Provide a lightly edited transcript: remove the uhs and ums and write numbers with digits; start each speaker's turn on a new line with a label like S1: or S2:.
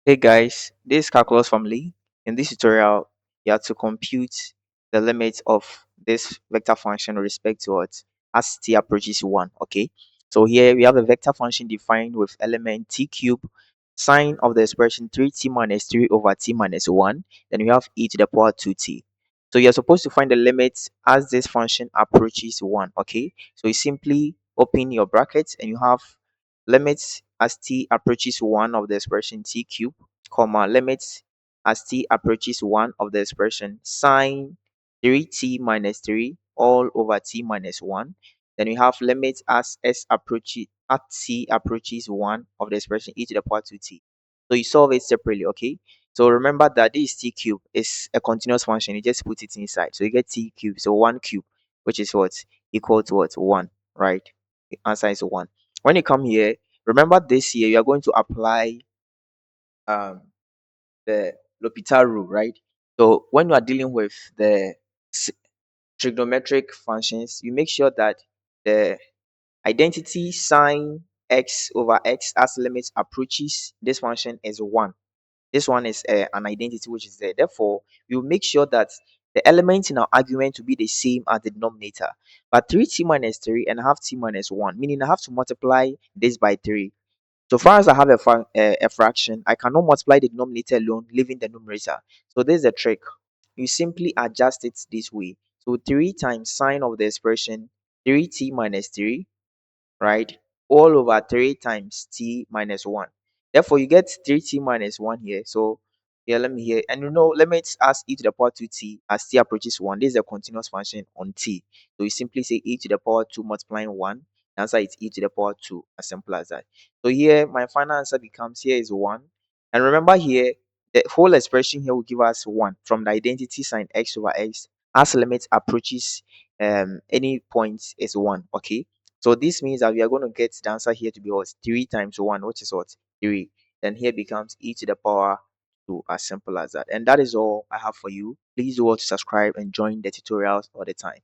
S1: Hey guys, this is calculus family. In this tutorial, you have to compute the limit of this vector function with respect to what as t approaches 1. Okay, so here we have a vector function defined with element t cube, sine of the expression 3t minus 3 over t minus 1. Then we have e to the power 2t. So you're supposed to find the limit as this function approaches 1. Okay, so you simply open your brackets and you have limits as t approaches 1 of the expression t cube, comma, limits as t approaches 1 of the expression sine 3t minus 3 all over t minus 1. Then we have limits as s approaches at t approaches 1 of the expression e to the power 2t. So you solve it separately, okay? So remember that this t cube is a continuous function. You just put it inside. So you get t cube. So 1 cube, which is what? Equal to what? 1, right? The answer is 1. When you come here, remember this here, you are going to apply um the L'Hopital rule, right? So when you are dealing with the s- trigonometric functions, you make sure that the identity sine x over x as limit approaches this function is 1. This one is an identity which is there. Therefore, you make sure that the elements in our argument will be the same as the denominator. But 3t minus 3 and half t minus 1, meaning I have to multiply this by 3. So far as I have a fraction, I cannot multiply the denominator alone, leaving the numerator. So this is a trick. You simply adjust it this way. So 3 times sine of the expression 3t minus 3, right? All over 3 times t minus 1. Therefore, you get 3t minus 1 here. So here, let me here. And you know, limits as e to the power 2t as t approaches 1. This is a continuous function on t. So you simply say e to the power 2 multiplying 1. The answer is e to the power 2. As simple as that. So here, my final answer becomes here is 1. And remember here, the whole expression here will give us 1 from the identity sign x over x as limit approaches any point is 1. Okay. So this means that we are going to get the answer here to be what? 3 times 1, which is what? 3. Then here becomes e to the power 2, as simple as that. And that is all I have for you. Please do well to subscribe and join the tutorials all the time.